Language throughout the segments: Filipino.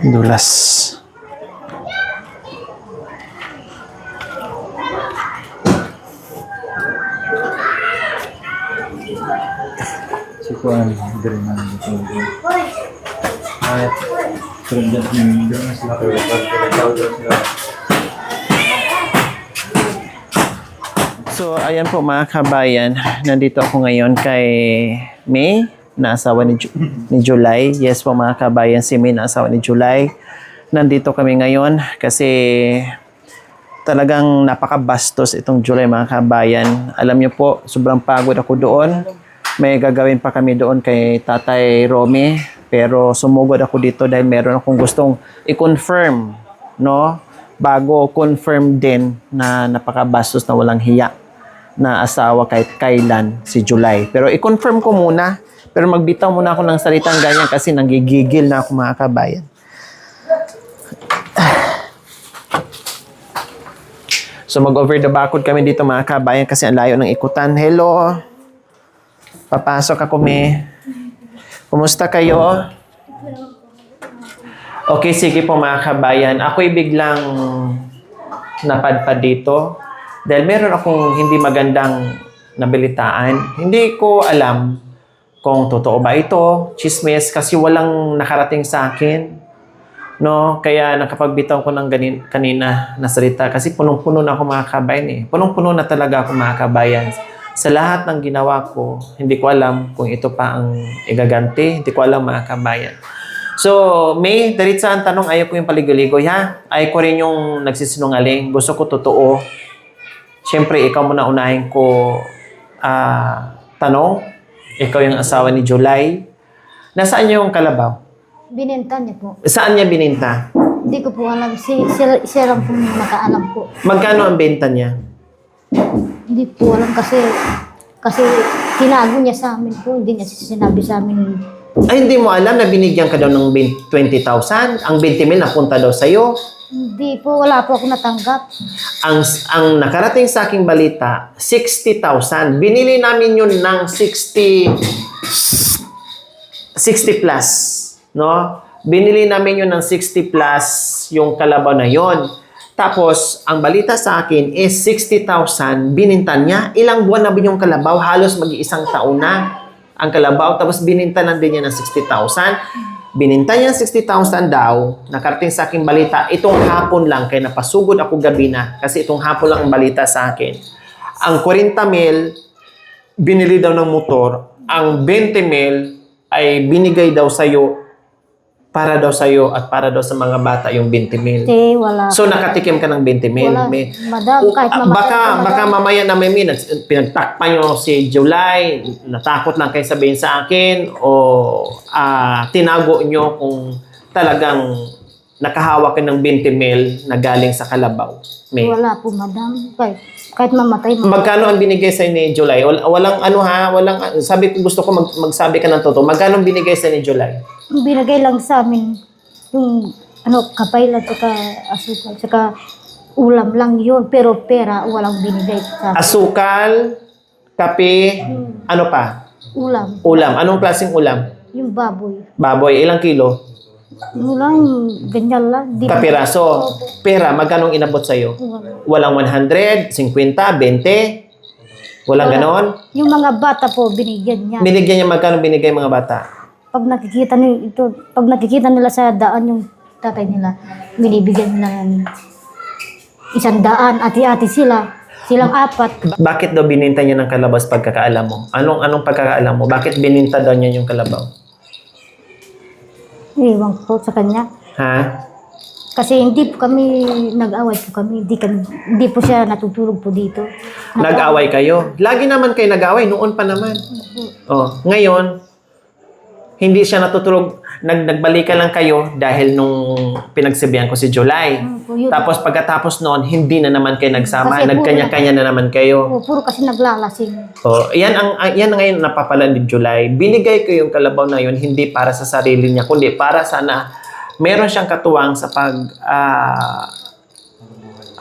Dulas. Sikuan dari mana gitu. Ay, kerja minggu sila ko sila. So, ayan po mga kabayan. Nandito ako ngayon kay May, na asawa ni July. Yes po mga kabayan, si May na asawa ni July. Nandito kami ngayon kasi talagang napakabastos itong July mga kabayan. Alam niyo po, sobrang pagod ako doon. May gagawin pa kami doon kay Tatay Romy. Pero sumugod ako dito dahil meron akong gustong i-confirm, no? Bago confirm din na napakabastos na walang hiya na asawa kahit kailan si July. Pero i-confirm ko muna. Pero magbitaw muna ako ng salitang ganyan kasi nanggigigil na ako mga kabayan. So mag-over the backwood kami dito mga kabayan kasi ang layo ng ikutan. Hello. Papasok ako, May. Kumusta kayo? Okay, sige po mga kabayan. Ako'y biglang napadpad dito dahil meron akong hindi magandang nabalitaan. Hindi ko alam kung totoo ba ito, chismis, kasi walang nakarating sa akin. No? Kaya nakapagbitaw ko ng kanina na salita kasi punong-puno na ako mga kabayan eh. Punong-puno na talaga ako mga kabayan. Sa lahat ng ginawa ko, hindi ko alam kung ito pa ang igaganti. Hindi ko alam mga kabayan. So, May, diretsa ang tanong, ayaw ko yung paligoligoy ha. Ayaw ko rin yung nagsisinungaling. Gusto ko totoo. Siyempre, ikaw muna unahin ko tanong. Ikaw yung asawa ni July. Nasaan yung kalabaw? Bininta niya po. Saan niya bininta? Hindi ko po alam. Siya lang po nakaalam po. Magkano ang benta niya? Hindi po alam kasi tinago niya sa amin po. Hindi niya sinabi sa amin. Ay, hindi mo alam na binigyan ka daw ng 20,000? Ang 20,000 napunta daw sa'yo? Hindi po. Wala po ako natanggap. Ang nakarating sa aking balita, 60,000. Binili namin yun ng 60 plus. No? Binili namin yun ng 60 plus yung kalabaw na yon. Tapos, ang balita sa akin is 60,000 binintan niya. Ilang buwan na ba yung kalabaw? Halos mag-iisang taon na ang kalabaw. Tapos, binintanan din niya ng 60,000. Bininta niya ng 60,000 daw. Nakarating sa akin balita. Itong hapon lang, kaya napasugod ako gabi na. Kasi itong hapon lang ang balita sa akin. Ang 40,000, binili daw ng motor. Ang 20,000 ay binigay daw sa'yo para daw sa'yo at para daw sa mga bata yung 20,000. Hindi, wala. So, nakatikim ka ng 20,000. Wala. Madam, kahit Baka mamaya na may pinagtakpan nyo si July, natakot lang kayo sabihin sa akin, o tinago nyo kung talagang nakahawak ka ng 20,000 na galing sa kalabaw. May. Wala po, madam. Kahit mamatay. Magkano ang binigay sa ni July? Walang sabi ko, gusto ko magsabi ka ng totoo. Magkano ang binigay sa ni July? Binagay lang sa amin yung kapay lang saka asukal saka ulam lang yun, pero pera walang binigay sa amin. Asukal, kape, ano pa? Ulam. Ulam. Anong klaseng ulam? Yung baboy. Baboy, ilang kilo? Ulam, ganyan lang. Kapiraso. Pera, magkano inabot sa'yo? Walang 100, 50, 20? Walang ganon? Yung mga bata po, binigyan niya. Binigyan niya magkano binigay mga bata? Pag nakikita nila sa daan yung tatay nila, binibigyan nila ng 100, ati-ati sila. Silang 4. Bakit daw bininta niya ng kalabas pagkakaalam mo? Anong pagkakaalam mo? Bakit bininta daw niya yung kalabaw? Iwan ko sa kanya. Ha? Kasi hindi po kami nag-away po kami. Hindi po siya natutulog po dito. Nag-away kayo? Lagi naman kayo nag-away. Noon pa naman. Oh, ngayon, Hindi siya natutulog. Nagbalikan lang kayo dahil nung pinagsabihan ko si July. Po, yun. Tapos pagkatapos noon, hindi na naman kayo nagsama. Kasi Nagkanya-kanya na naman kayo. Puro kasi naglalasing. So, yan ang ngayon napapala ni July. Binigay ko yung kalabaw na yun, hindi para sa sarili niya, kundi para sana meron siyang katuwang sa pag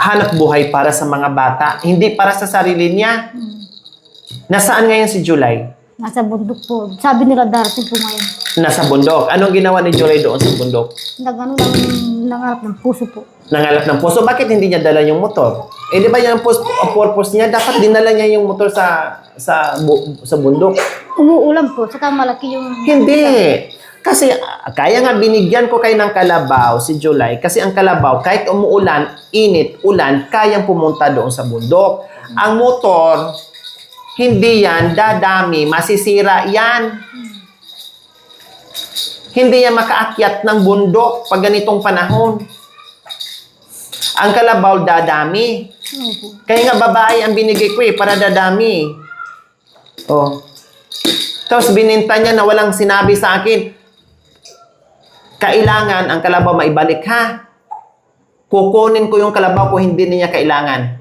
hanap buhay para sa mga bata. Hindi para sa sarili niya. Nasaan ngayon si July? Nasa bundok po. Sabi nila darating po ngayon. Nasa bundok. Anong ginawa ni July doon sa bundok? Nangarap ng puso po. Nangalap ng puso. Bakit hindi niya dala yung motor? Eh, di ba yan ang purpose niya? Dapat dinala niya yung motor sa bundok. Umuulan po. Saka malaki yung... Hindi. Kasi kaya nga binigyan ko kayo ng kalabaw si July. Kasi ang kalabaw, kahit umuulan, init, ulan, kayang pumunta doon sa bundok. Ang motor, hindi yan dadami. Masisira yan. Hindi yan makaakyat ng bundok pag ganitong panahon. Ang kalabaw dadami. Kaya nga babae ang binigay ko para dadami. Oh. Tapos bininta niya na walang sinabi sa akin. Kailangan ang kalabaw maibalik ha. Kukunin ko yung kalabaw kung hindi niya kailangan.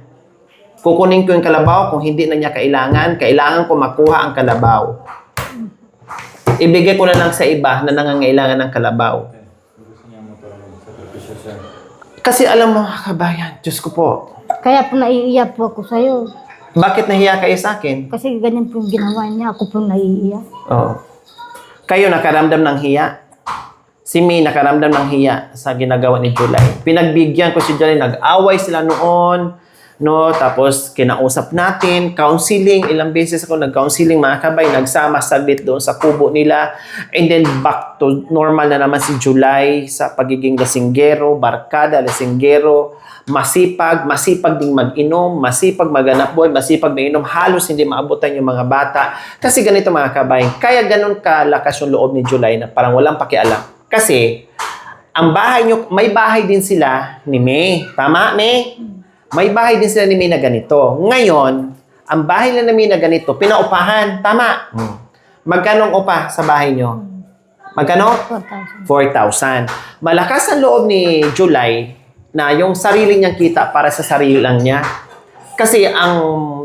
Kukunin ko yung kalabaw kung hindi na niya kailangan. Kailangan ko makuha ang kalabaw. Ibigay ko na lang sa iba na nangangailangan ng kalabaw. Gusto niya mo parang sakripisyo siya. Kasi alam mo, kabayan, Diyos ko po. Kaya po naiiyak po ako sa'yo. Bakit nahiya kayo sa akin? Kasi ganyan po yung ginawa niya. Ako po naiiyak. Oo. Kayo nakaramdam ng hiya? Si May nakaramdam ng hiya sa ginagawa ni July. Pinagbigyan ko si July, nag-away sila noon, no? Tapos kinausap natin, counseling, ilang beses ako nag-counseling mga kabay, nagsama saglit doon sa kubo nila. And then back to normal na naman si July sa pagiging lasinggero, barkada, lasinggero, masipag ding mag-inom, masipag maghanap buhay, masipag mag-inom, halos hindi maabutan yung mga bata. Kasi ganito mga kabay, kaya ganun kalakas yung loob ni July na parang walang pakialam. Kasi, ang bahay nyo, may bahay din sila ni May. Tama, May? May bahay din sila ni May na ganito. Ngayon, ang bahay na May na ganito, pinaupahan. Tama? Magkano ang upa sa bahay nyo? Magkano? 4,000. 4,000. Malakas ang loob ni July na yung sarili niyang kita para sa sarili lang niya. Kasi ang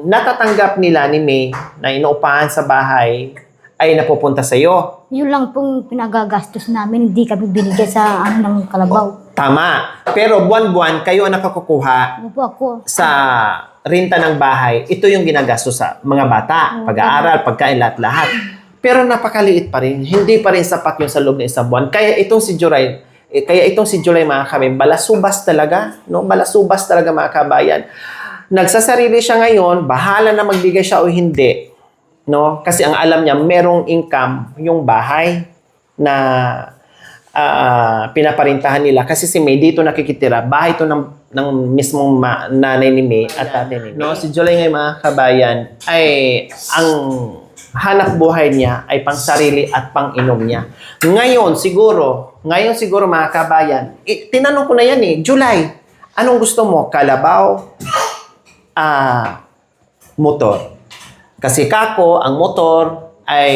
natatanggap nila ni May na inuupahan sa bahay ay napupunta sa iyo. Yun lang pong pinagagastos namin. Hindi kami binigay sa ng kalabaw. Tama. Pero buwan-buwan, kayo ang nakakukuha Ano po ako? sa renta ng bahay. Ito yung ginagastos sa mga bata. Pag-aaral, pagkain, lahat-lahat. Pero napakaliit pa rin. Hindi pa rin sapat yung sa loob ng isang buwan. Kaya itong si July, mga kabayan, balasubas talaga. No? Balasubas talaga mga kabayan. Nagsasarili siya ngayon, bahala na magbigay siya o hindi. No? Kasi ang alam niya, merong income yung bahay na pinaparintahan nila. Kasi si May dito nakikitira. Bahay to ng mismong nanay ni May at tatay ni May. No? Si July ngayon mga kabayan ay ang hanap buhay niya ay pang sarili at pang inom niya. Ngayon siguro mga kabayan, tinanong ko na yan July, anong gusto mo? Kalabaw? Motor? Kasi kako, ang motor ay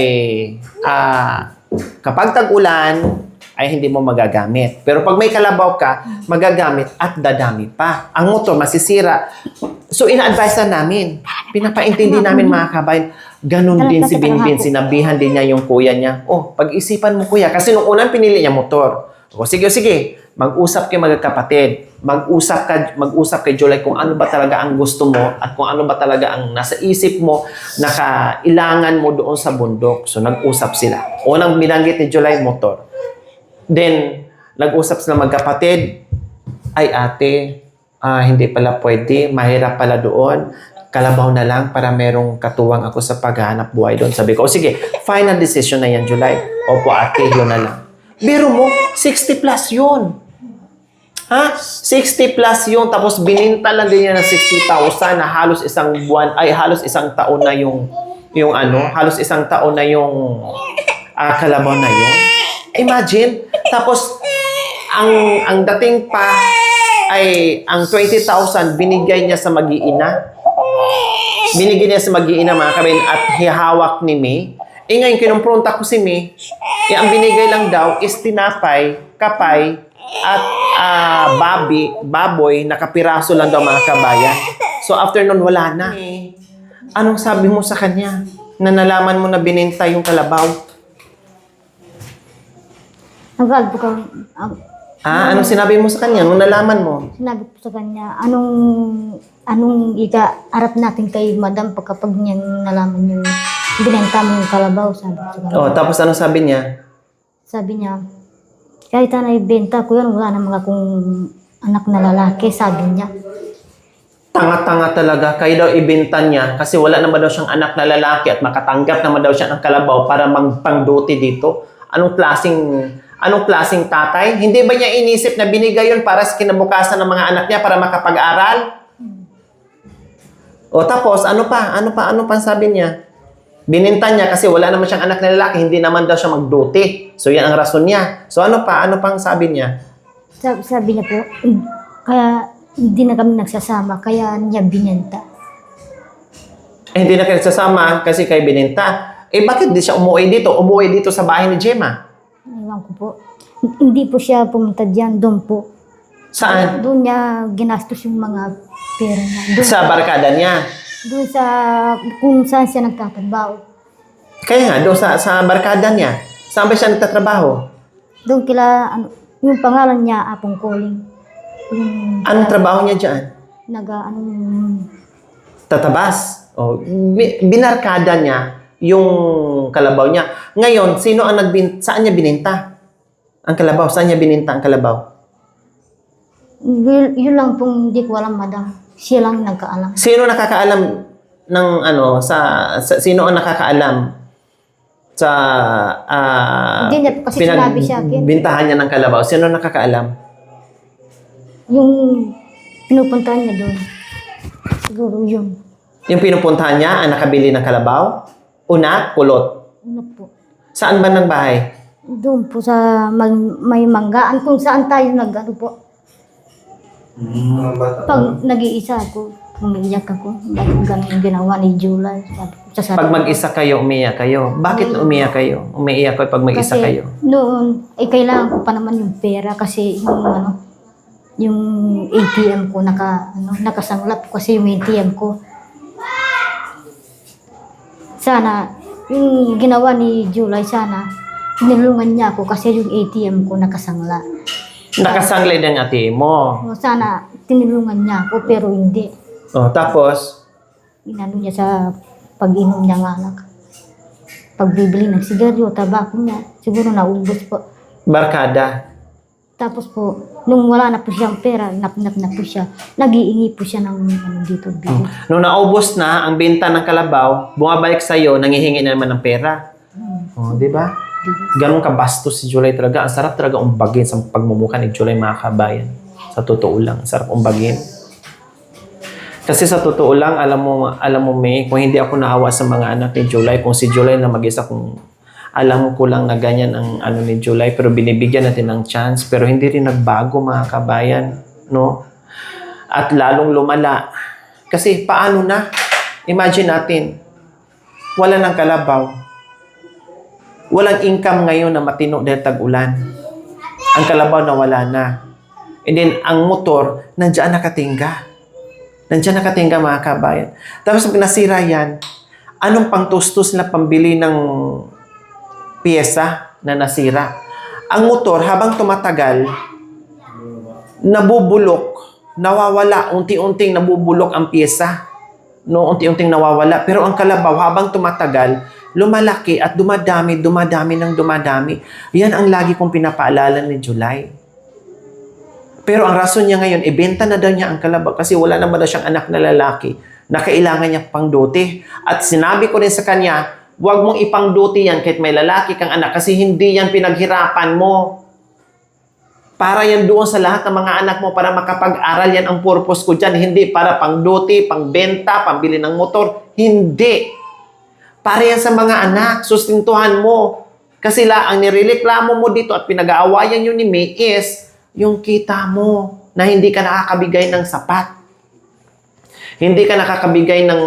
kapag tag-ulan ay hindi mo magagamit. Pero pag may kalabaw ka, magagamit at dadami pa. Ang motor masisira. So ina-advise namin. Pinapaintindi namin mga kabayan. Ganon din si Binbin. Sinabihan din niya yung kuya niya. Oh, pag-isipan mo kuya. Kasi nung unang pinili niya motor. O sige. Mag-usap kayo magkakapatid. Mag-usap kay July kung ano ba talaga ang gusto mo at kung ano ba talaga ang nasa isip mo na kailangan mo doon sa bundok. So, nag-usap sila. Unang binanggit ni July, motor. Then, nag-usap sila magkapatid. Ay, ate, hindi pala pwede. Mahirap pala doon. Kalabaw na lang para merong katuwang ako sa paghahanap buhay doon. Sabi ko, sige, final decision na yan, July. Opo, ate, yun na lang. Biro mo, 60 plus yun. Ha? 60 plus yun. Tapos bininta lang din niya ng 60,000 na halos isang buwan, ay halos isang taon na yung halos isang taon na yung kalabaw na yun. Imagine. Tapos, ang dating pa ay ang 20,000 binigay niya sa mag-iina. Binigay niya sa mag-iina mga kabin at hihawak ni May. ngayon, kinumpronta ko si May. Ang binigay lang daw is tinapay, kapay, at baboy, nakapiraso lang daw mga kabayan. So after nun, wala na. Anong sabi mo sa kanya? Na nalaman mo na bininta yung kalabaw? Nagalit po ko. Anong sinabi mo sa kanya nung nalaman mo? Sinabi ko sa kanya, anong ika-arap natin kay madam kapag niyang nalaman yung binenta mo yung kalabaw, sabi ko sa kanya. Oh, tapos anong sabi niya? Sabi niya, kahit na ibenta ko yan, wala namang akong anak na lalaki, sabi niya. Tanga-tanga talaga. Kaya daw ibenta niya kasi wala naman daw siyang anak na lalaki at makatanggap naman daw siya ng kalabaw para magpangduti dito. Anong klaseng tatay? Hindi ba niya inisip na binigay yun para sa kinabukasan ng mga anak niya para makapag-aral? O tapos, ano pa sabi niya? Bininta niya kasi wala naman siyang anak na lalaki, hindi naman daw siya magduti. So yan ang rason niya. So ano pang sabi niya? Sabi niya po, kaya hindi na kami nagsasama, kaya niya binenta. Hindi na kayo nagsasama kasi kay bininta. Bakit di siya umuwi dito? Umuwi dito sa bahay ni Gemma? Ewan ko po. Hindi po siya pumunta dyan, doon po. Saan? Doon niya ginastos yung mga pera niya. Doon Sa barkada niya. Doon sa kung saan siya nagtatrabaho. Kaya nga, doon sa barkada niya. Saan ba siya nagtatrabaho? Doon yung pangalan niya, Apong Calling. Anong trabaho niya dyan? Tatabas. Binarkada niya yung kalabaw niya. Ngayon, saan niya bininta? Ang kalabaw. Saan niya bininta ang kalabaw? Yun lang pong hindi ko alam, madam. Siya lang nagkaalam. Sino nakakaalam ng sino ang nakakaalam sa Hindi niya po kasi sinabi sa akin. Bintahan niya ng kalabaw? Sino nakakaalam? Yung pinupuntahan niya doon. Siguro yun. Yung pinupuntahan niya ang nakabili ng kalabaw? Una, kulot. Ano po? Saan ba ng bahay? Doon po sa may manggaan kung saan tayo nag-ano po. Mga bata. Pag nag-iisa ako, umiiyak ako. Bakit ganun ginawa ni July? Sabi ko sa sarili Pag ko. mag-isa kayo, umiyak kayo. Bakit umiyak kayo? Umiiyak kayo pag mag-isa Kasi kayo. noon, kailangan ko pa naman yung pera kasi yung ATM ko nakasanglap kasi yung ATM ko. Sana, yung ginawa ni July, sana, nilungan niya ako kasi yung ATM ko nakasangla. Nakasanglay ng ate mo. O, sana, tinulungan niya ako pero hindi. Tapos, Inano niya sa pag-inom niya ng alak. Pagbibili ng sigaryo, tabako niya, siguro naubos po. barkada. Tapos po, nung wala na po siyang pera, napnap na po siya, nag-iingi po siya ng dito. Nung naubos na ang benta ng kalabaw, bumabalik sa'yo, nangihingi na naman ng pera. Di ba? Ganun kabastos si July talaga. Ang sarap talaga umbagin sa pagmumukha ni July, mga kabayan. Sa totoo lang, sarap umbagin. Kasi sa totoo lang, alam mo May, kung hindi ako naawa sa mga anak ni July, kung si July na mag-isa, kung alam ko lang na ganyan ang ni July, pero binibigyan natin ng chance, pero hindi rin nagbago, mga kabayan, no? At lalong lumala. Kasi paano na? Imagine natin, wala ng kalabaw. Walang income ngayon na matino dahil tag-ulan. Ang kalabaw na wala na. And then, ang motor, nandiyan nakatingga. Nandiyan nakatingga, mga kabayan. Tapos, pag nasira yan, anong pangtustos na pambili ng piyesa na nasira? Ang motor, habang tumatagal, nabubulok, nawawala, unti-unting nabubulok ang piyesa. No, unti-unting nawawala. Pero ang kalabaw, habang tumatagal, lumalaki at dumadami ng dumadami. Yan ang lagi kong pinapaalala ni July. Pero ang rason niya ngayon, ibenta na daw niya ang kalabaw kasi wala naman daw siyang anak na lalaki na kailangan niya pangduti. At sinabi ko rin sa kanya, huwag mong ipangduti yan kahit may lalaki kang anak kasi hindi yan pinaghirapan mo. Para yan doon sa lahat ng mga anak mo para makapag-aral, yan ang purpose ko dyan. Hindi para pangduti, pangbenta, pambili ng motor. Hindi. Para yan sa mga anak, sustintuhan mo. Kasi ang nireklamo mo dito at pinag-aawayan yun ni May is yung kita mo na hindi ka nakakabigay ng sapat. Hindi ka nakakabigay ng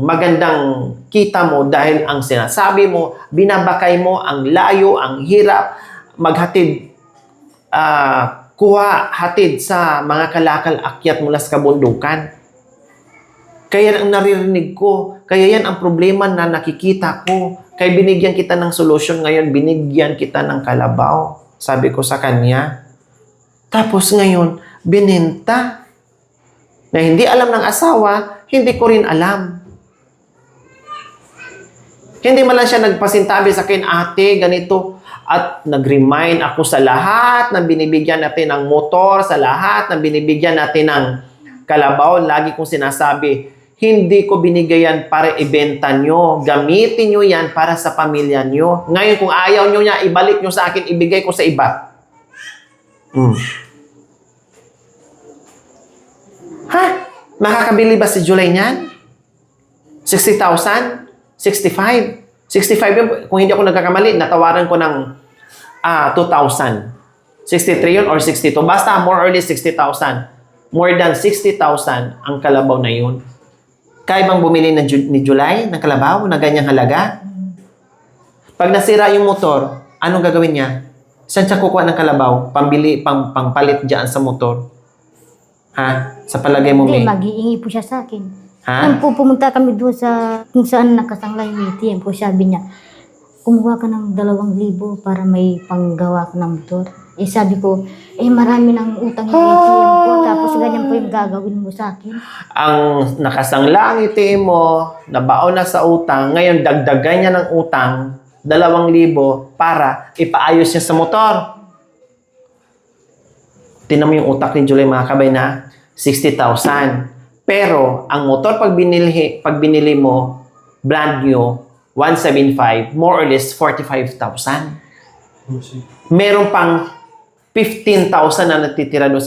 magandang kita mo dahil ang sinasabi mo, binabakay mo, ang layo, ang hirap, maghatid, hatid sa mga kalakal akyat mula sa kabundukan. Kaya ang naririnig ko, kaya yan ang problema na nakikita ko. Kaya binigyan kita ng solusyon ngayon, binigyan kita ng kalabaw. Sabi ko sa kanya. Tapos ngayon, binenta. Na hindi alam ng asawa, hindi ko rin alam. Hindi man lang siya nagpasintabi sa akin, ate, ganito. At nag-remind ako sa lahat na binibigyan natin ng motor, sa lahat na binibigyan natin ng kalabaw. Lagi kong sinasabi, hindi ko binigay yan para ibenta nyo. Gamitin nyo yan para sa pamilya nyo. Ngayon, kung ayaw nyo niya, ibalik nyo sa akin, ibigay ko sa iba. Ha? Makakabili ba si July niyan? 60,000? 65? 65 yun. Kung hindi ako nagkakamali, natawaran ko ng 2,000. 63 yun or 62. Basta more or less 60,000. More than 60,000 ang kalabaw na yun. Kaya bang bumili ni July ng kalabaw na ganyang halaga? Pag nasira yung motor, anong gagawin niya? Saan siya kukuha ng kalabaw? Pambili, pangpalit dyan sa motor. Ha? Sa palagay mo, Hindi, May? mag-iingi po siya sa akin. Ha? Nung po pumunta kami doon sa kung saan nakasanglay yung ATM po, sabi niya, kumuha ka ng 2,000 para may panggawa ka ng motor. Eh sabi ko, marami ng utang yung ATM ko, tapos ganyan po yung gagawin mo sa akin. Ang nakasangla ang ATM mo, nabaon na sa utang, ngayon dagdagan niya ng utang, 2,000 para ipaayos niya sa motor. Tinan mo yung utak ni Julie, mga kabay, na 60,000. Pero, ang motor pag binili mo, brand new, 175, more or less 45,000. Meron pang 15,000 na natitira doon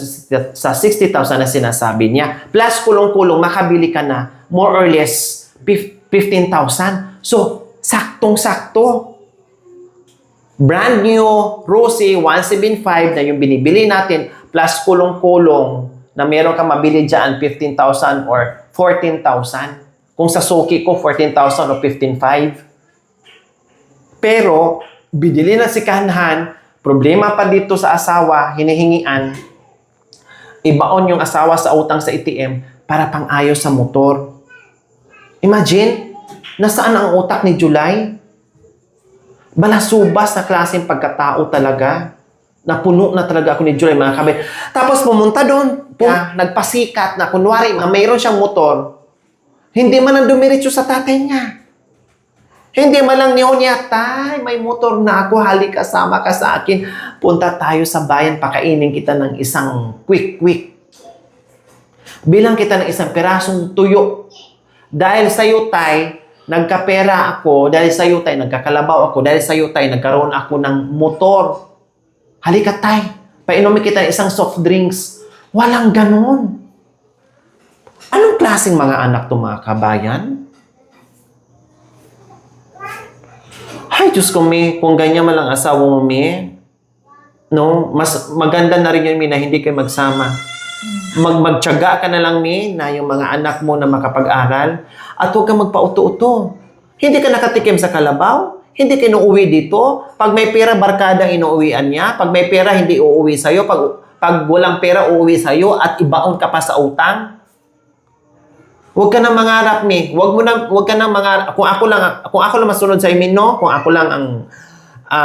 sa 60,000 na sinasabi niya. Plus, kulong-kulong, makabili ka na more or less 15,000. So, saktong-sakto. Brand new, Rosy, 175 na yung binibili natin, plus kulong-kulong na meron ka mabili dyan, 15,000 or 14,000. Kung sa suki ko, 14,000 o 15,500. Pero, binili na si Kanhan, problema pa dito sa asawa, hinihingian, ibaon yung asawa sa utang sa ATM para pang-ayos sa motor. Imagine, nasaan ang utak ni July? Balasubas na klaseng pagkatao talaga. Napuno na talaga ako ni July, mga kabay. Tapos pumunta doon, nagpasikat na kunwari na mayroon siyang motor, hindi man ang dumiretso sa tatay niya. Hindi man lang niya, tay, may motor na ako, halik kasama ka sa akin. Punta tayo sa bayan, pakainin kita ng isang quick. Bilang kita ng isang pirasong tuyo. Dahil sa'yo, tay, nagkapera ako, dahil sa'yo, tay, nagkakalabaw ako, dahil sa'yo, tay, nagkaroon ako ng motor. Halika, tay, painumin kita ng isang soft drinks. Walang ganon. Anong klaseng mga anak to, mga kabayan? Ay, Diyos ko, May, kung ganyan man lang asawa mo, May, no, mas maganda na rin yun, May, na hindi kayo magsama. Magtyaga ka na lang, May, na yung mga anak mo na makapag-aral, at huwag kang magpauto-uto. Hindi ka nakatikim sa kalabaw, hindi ka inuuwi dito. Pag may pera, barkadang inuuwian niya. Pag may pera, hindi uuwi sa'yo. Pag walang pera, uuwi sa'yo at ibaon ka pa sa utang. Huwag ka nang mangarap, May. Huwag ka nang mangarap. Kung ako lang masunod sa imin, no? Kung ako lang ang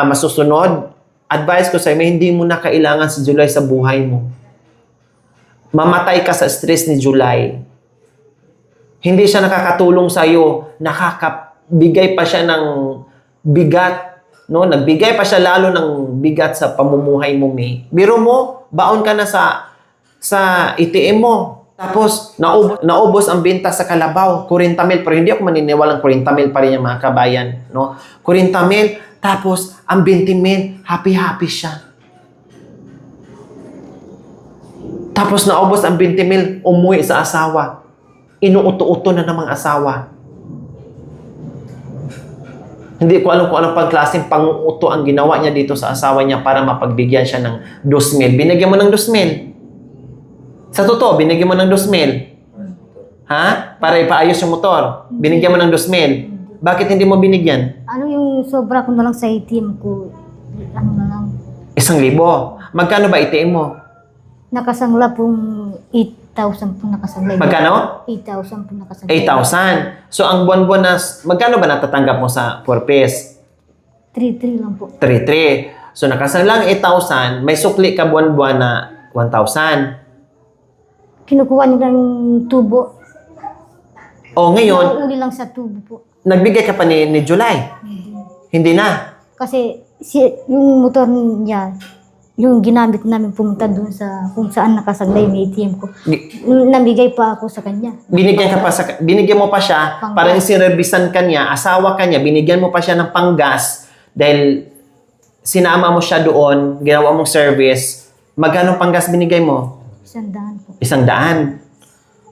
masusunod, advice ko sa imin, hindi mo na kailangan si July sa buhay mo. Mamatay ka sa stress ni July. Hindi siya nakakatulong sa'yo. Nakakabigay pa siya ng bigat. No? Nagbigay pa siya lalo ng bigat sa pamumuhay mo, May. Biro mo, baon ka na sa ATM mo. Tapos, naubos ang benta sa kalabaw. 40 mil. Pero hindi ako maniniwalang 40 mil pa rin yung mga kabayan. No? 40 mil. Tapos, ang 20 mil, happy-happy siya. Tapos, naubos ang 20 mil, umuwi sa asawa. Inuuto-uto na ng mga asawa. Hindi ko alam kung anong pangklaseng panguuto ang ginawa niya dito sa asawa niya para mapagbigyan siya ng 2,000. Binigyan mo ng 2,000. Sa totoo, binigyan mo ng 2,000. Ha? Para ipaayos yung motor. Binigyan mo ng 2,000. Bakit hindi mo binigyan? Ano yung sobra ko na lang sa ATM ko? Ano na lang. 1,000. Magkano ba ATM mo? Nakasangla pong 8,000 po nakasangla. Magkano? 8,000 po nakasangla. 8,000. So, ang buwan-buwan na, magkano ba natatanggap mo sa 4-piece? 3,300 lang po. 3,300. So, nakasanglang 8,000, may sukli ka buwan-buwan na 1,000. Kinukuha nila yung tubo. O ngayon, Uli lang sa tubo po. nagbigay ka pa ni July. Hindi na. Kasi yung motor niya, yung ginamit namin pumunta doon sa kung saan nakasaglay yung ATM ko. Namigay pa ako sa kanya. Binigyan mo pa siya, Panggas. parang sinerbisan ka niya, asawa ka niya, binigyan mo pa siya ng panggas dahil sinama mo siya doon, ginawa mong service. Magkano panggas binigay mo? 100 po. 100.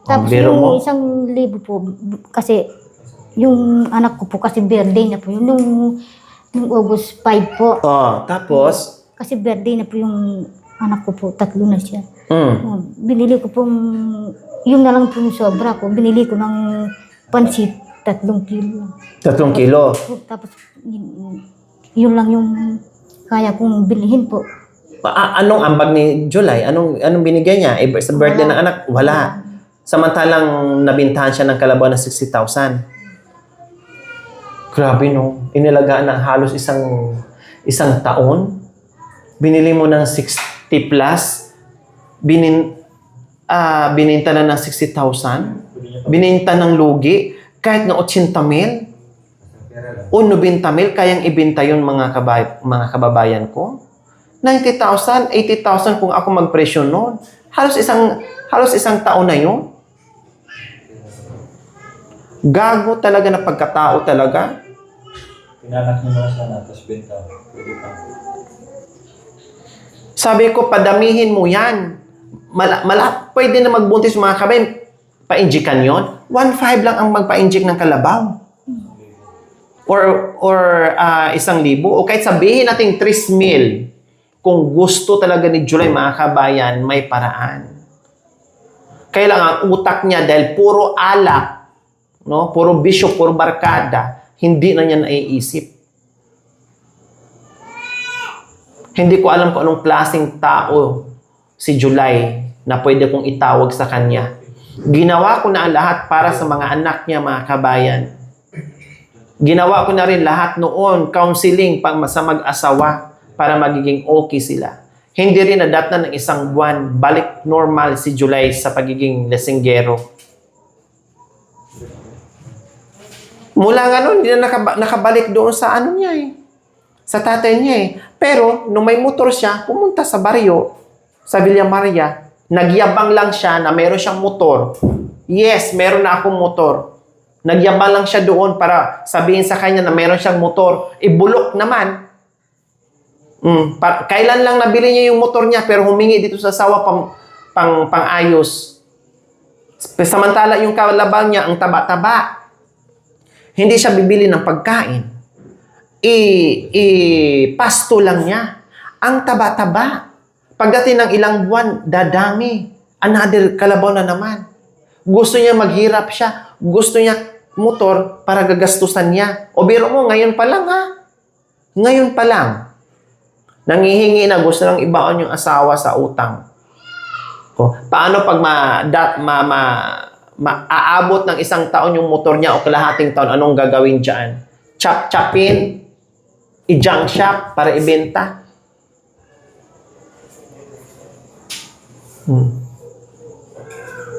Tapos biro yung mo. 1,000 po, kasi yung anak ko po, kasi birthday na po, yung August 5 po. Oh, tapos, Kasi birthday na po yung anak ko po, 3 na siya. Binili ko pong, yun na lang po yung sobra ko, binili ko ng pansit, 3 kilo. 3 kilo. Tapos, yun lang yung kaya kong bilhin po. Anong ambag ni July? Anong binigay niya? Sa birthday ng anak? Wala. Samantalang nabintahan siya ng kalabaw na 60,000. Grabe no. Inilagaan ng halos isang taon. Binili mo ng 60 plus. Bininta na ng 60,000. Bininta ng lugi. Kahit na 80,000. O 90,000. Kayang ibinta yun mga kababayan ko. 90,000, 80,000 kung ako magpresyo noon. Halos isang taon na yun. Gago talaga na pagkatao talaga. Pinanak niyo na sana, tapos benta. Pwede pa. Sabi ko, padamihin mo yan. Pwede na magbuntis mga kabay. Pa-injikan yon. 1,500 lang ang magpa-injik ng kalabaw. Or 1,000. O kahit sabihin natin 3,000. Kung gusto talaga ni July, mga kabayan, may paraan. Kailangan ang utak niya dahil puro alak, no? Puro bisyo, puro barkada, hindi na niya naiisip. Hindi ko alam kung anong klaseng tao si July na pwede kong itawag sa kanya. Ginawa ko na ang lahat para sa mga anak niya, mga kabayan. Ginawa ko na rin lahat noon, counseling sa mag-asawa para magiging okay sila. Hindi rin nadatnan ng 1 buwan, balik normal si July sa pagiging lasinggero. Mula nga noon, hindi na nakabalik doon sa ano niya eh. Sa tatay niya eh. Pero, nung may motor siya, pumunta sa baryo, sa Villa Maria, nagyabang lang siya na meron siyang motor. Yes, meron na akong motor. Nagyabang lang siya doon para sabihin sa kanya na meron siyang motor. Ibulok naman. Kailan lang nabili niya yung motor niya pero humingi dito sa asawa pang-ayos. Samantala yung kalabang niya ang taba-taba. Hindi siya bibili ng pagkain. Pasto lang niya. Ang taba-taba. Pagdating ng ilang buwan, dadami. Another kalabaw na naman. Gusto niya maghirap siya. Gusto niya motor para gagastusan niya. O biro mo, ngayon pa lang ha. Ngayon pa lang. Nangihingi na gusto nang ibaon yung asawa sa utang. O, paano pag aabot ng 1 taon yung motor niya o kalahating taon, anong gagawin dyan? Chop-chopin, i-junk shop para ibenta.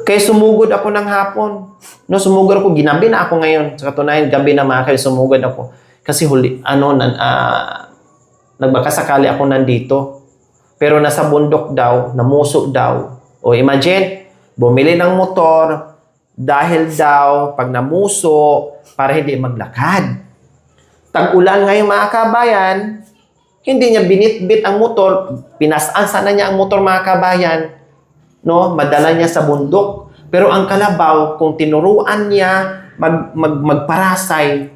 Kaya sumugod ako ng hapon. No, sumugod ako, ginabi na ako ngayon. Sa katunayan, gabi na mga kayo, sumugod ako. Kasi nagbakasakali ako nandito. Pero nasa bundok daw, namuso daw. O imagine, bumili ng motor dahil daw pag namuso para hindi maglakad. Tag-ulan ngayon mga kabayan, hindi niya binitbit ang motor, pinasaan sana niya ang motor mga kabayan, no? Madala niya sa bundok. Pero ang kalabaw, kung tinuruan niya magparasay,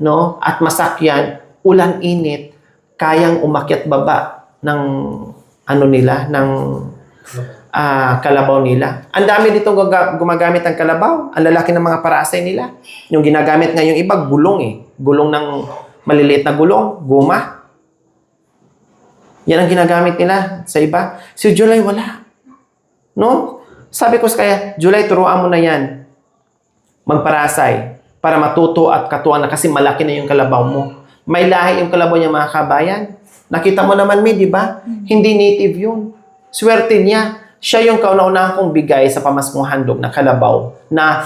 no? At masakyan, ulan-init, kayang umakyat baba ng kalabaw nila. Ang dami ditong gumagamit ng kalabaw. Ang lalaki ng mga parasay nila. Yung ginagamit nga yung iba, gulong eh. Gulong ng maliliit na gulong, guma. Yan ang ginagamit nila sa iba. Si July, wala. No? Sabi ko sa kaya, July, turuan mo na yan. Magparasay para matuto at katuwa na kasi malaki na yung kalabaw mo. May lahi yung kalabaw niya, mga kabayan. Nakita mo naman, di ba? Hindi native yun. Swerte niya. Siya yung kauna-unahan kong bigay sa pamaskong handog na kalabaw na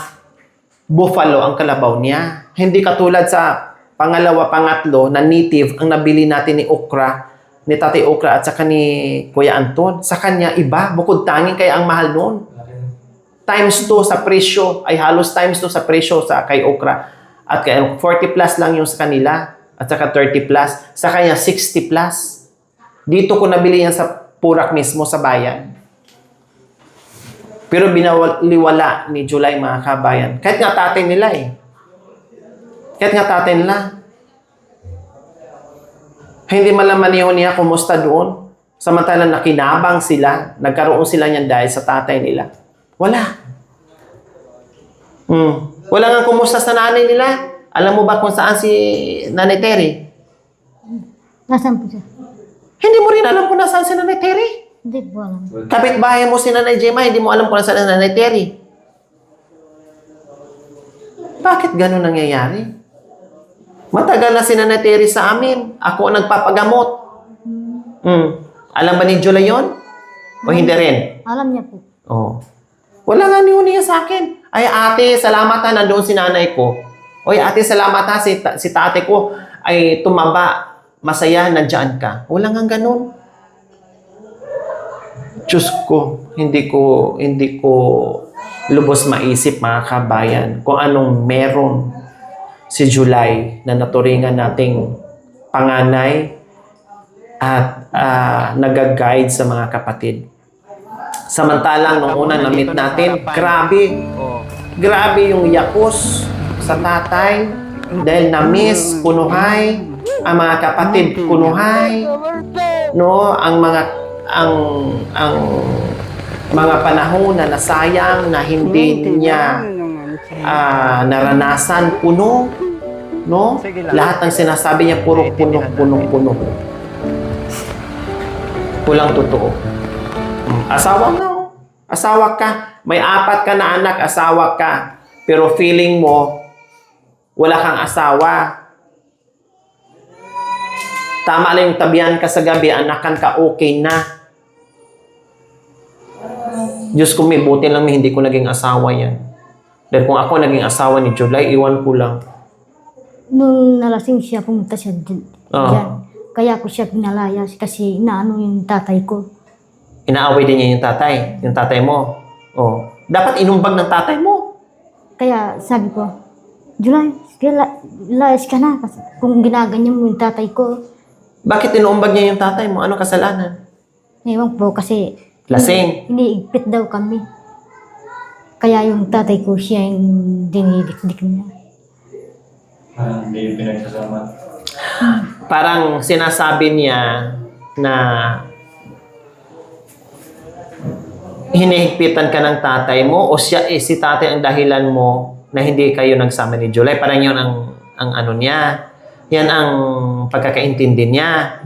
buffalo ang kalabaw niya. Hindi katulad sa pangalawa, pangatlo na native ang nabili natin ni Okra, ni Tatay Okra at saka ni Kuya Anton. Sa kanya, iba. Bukod tanging kaya ang mahal noon. Times 2 sa presyo, ay halos times 2 sa presyo sa kay Okra. At kaya 40 plus lang yung sa kanila. At saka 30 plus. Sa kanya, 60 plus. Dito ko nabili yan sa Purak mismo sa bayan. Pero binaliwala ni July, mga kabayan. Kahit nga tatay nila eh. Kahit nga tatay nila. Hindi malaman niya kumusta doon. Samantalang nakinabang sila. Nagkaroon sila niyan dahil sa tatay nila. Wala. Wala nga kumusta sa nanay nila. Alam mo ba kung saan si Nanay Terry? Nasaan po siya? Hindi mo rin alam kung nasaan si Nanay Terry. Hindi po alam. Kapitbahay mo si Nanay Gemma, hindi mo alam kung nasaan si Nanay Terry. Bakit ganun nangyayari? Matagal na si Nanay Terry sa amin. Ako ang nagpapagamot. Alam ba ni July yun? O hindi rin? Alam niya po. Oh. Wala nga niya sa akin. Ay, ate, salamat ha, nandoon si nanay ko. Oy, ate, salamat ha, si tate ko ay tumaba. Masaya, nandiyan ka. Wala nga ganun. Diyos ko, hindi ko lubos maisip, mga kabayan, kung anong meron si July na naturingan nating panganay at nag-guide sa mga kapatid. Samantalang nung unang na-meet natin, grabe yung yakos sa tatay dahil na-miss, punuhay, ang mga kapatid, punuhay, no, ang mga panahon na nasayang na hindi niya naranasan, puno, no? Lahat ng sinasabi niya puro puno. Kulang totoo. Asawa nga. Asawa ka. May 4 ka na anak, asawa ka. Pero feeling mo, wala kang asawa. Tama lang yung tabihan ka sa gabi, anakan ka, okay na. Diyos ko, may buti lang hindi ko naging asawa yan. Dahil kung ako naging asawa ni July, iwan ko lang. Nung nalasing siya, pumunta siya dyan. Kaya ko siya pinalayas kasi inaano yung tatay ko. Inaaway din niya yung tatay mo. Oh. Dapat inumbag ng tatay mo. Kaya sabi ko, July, layas ka na kasi kung ginaganyan mo yung tatay ko. Bakit inuumbag niya yung tatay mo? Ano kasalanan? Ewan po kasi Lasing. iniigpit daw kami. Kaya yung tatay ko siya yung dinidikdik niya. Hindi pinagsasama. Parang sinasabi niya na hinihigpitan ka ng tatay mo o siya si tatay ang dahilan mo na hindi kayo nagsama ni July. Parang yun ang ano niya. Yan ang pagkakaintindi niya.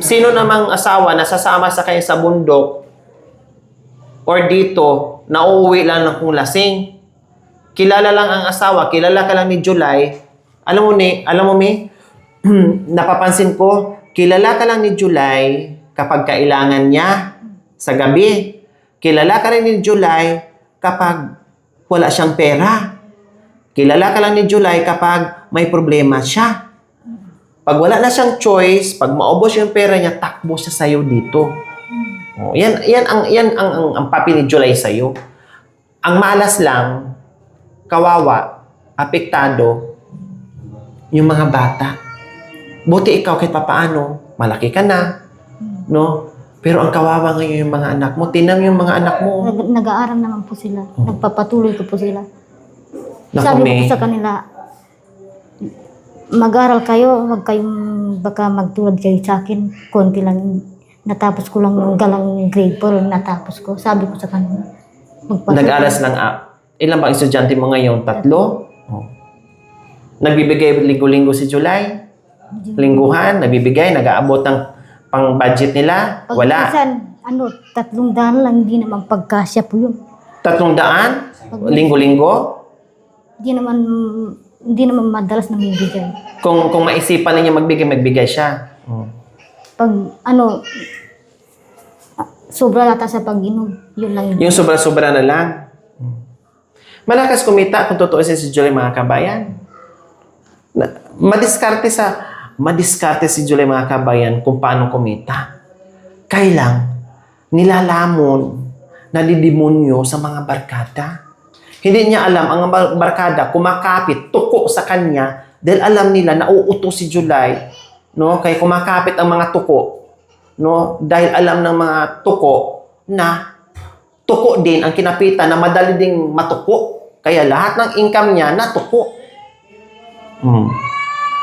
Sino namang asawa na sasama sa kayo sa bundok or dito na uuwi lang ng kung lasing? Kilala lang ang asawa, kilala ka lang ni July. Alam mo, napapansin ko, kilala ka lang ni July kapag kailangan niya sa gabi. Kilala ka rin ni July kapag wala siyang pera. Kilala ka lang ni July kapag may problema siya. Pag wala na siyang choice, pag maubos yung pera niya, takbo siya sa'yo dito. Oh, yan ang papi ni July sa'yo. Ang malas lang, kawawa, apektado, yung mga bata. Buti ikaw kahit papaano, malaki ka na, no? Pero ang kawawa ngayon yung mga anak mo. Tinang yung mga anak mo. Nag-aaral naman po sila. Nagpapatuloy ko po sila. Naku, Sabi ko sa kanila, mag-aral kayo, huwag kayong baka magtulad kayo sa akin. Konti lang Natapos ko lang galang grade 4, natapos ko. Sabi ko sa kanila, Nag-aras lang. Ilan bang estudyante mo ngayon? 3? Oh. Nagbibigay linggo-linggo si July? Lingguhan? Nagbibigay? Nag-aabot ng pang-budget nila? Pag Wala. minsan, 300 lang, hindi naman pagkasya po yun. 300? Linggo-linggo? Hindi naman madalas namibigay. Kung maisipan niya magbigay siya. Oh. Pag sobra nata sa pag-inom, yun lang. Yung sobra-sobra na lang. Malakas kumita kung totoo si Julie, mga kabayan. Madiskarte si Julie, mga kabayan, kung paano kumita. Kailang nilalamon, nadidemonyo sa mga barkada. Hindi niya alam, ang barkada kumakapit, tuko sa kanya, dahil alam nila na uuto si July, no? Kaya kumakapit ang mga tuko, no? Dahil alam ng mga tuko na tuko din ang kinapitan na madali ding matuko. Kaya lahat ng income niya natuko.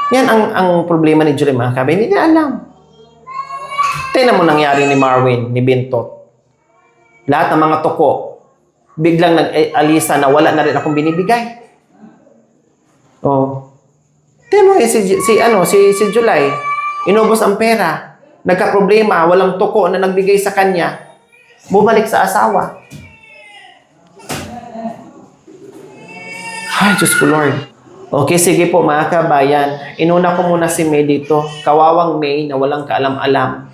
Yan ang problema ni Julie, mga kabayan. Hindi niya alam. Tingnan mo nangyari ni Marwin, ni Bintot. Lahat ng mga tuko, biglang nag-alisa na wala na rin akong binibigay. Oh. Tingnan mo si July, inubos ang pera, nagka-problema, walang tuko na nagbigay sa kanya, bumalik sa asawa. Ay, Diyos ko Lord. Okay, sige po mga kabayan. Inuna ko muna si May dito. Kawawang May na walang kaalam-alam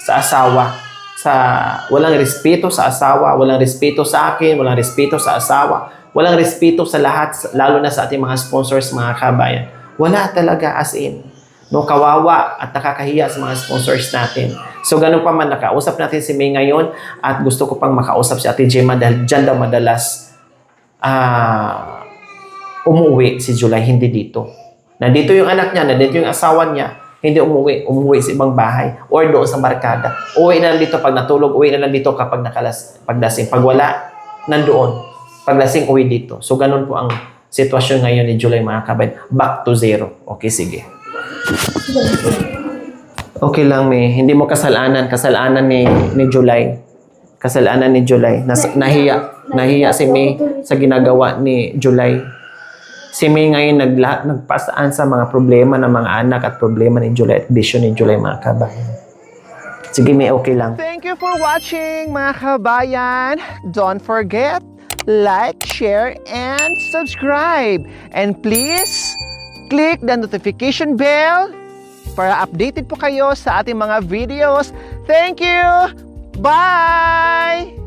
sa asawa. Walang respeto sa asawa, walang respeto sa akin, walang respeto sa asawa, walang respeto sa lahat, lalo na sa ating mga sponsors, mga kabayan. Wala talaga, as in. No, kawawa at nakakahiya sa mga sponsors natin. So, ganun pa man, nakausap natin si May ngayon at gusto ko pang makausap si Ate Gemma dahil dyan daw madalas umuwi si July, hindi dito. Nandito yung anak niya, nandito yung asawa niya, hindi umuwi sa ibang bahay or doon sa barkada. Uwi na lang dito pag natulog, uwi na lang dito kapag paglasing. Pag wala, nandoon. Paglasing, uwi dito. So, ganun po ang sitwasyon ngayon ni July, mga kabayan. Back to zero. Okay, sige. Okay lang, May. Hindi mo kasalanan. Kasalanan ni July. Kasalanan ni July. Nahiya si May sa ginagawa ni July. Si May ngayon nagpasaan sa mga problema ng mga anak at problema ni July at bisyo ni July, mga kabayan. Sige, May, okay lang. Thank you for watching, mga kabayan. Don't forget, like, share, and subscribe. And please, click the notification bell para updated po kayo sa ating mga videos. Thank you! Bye!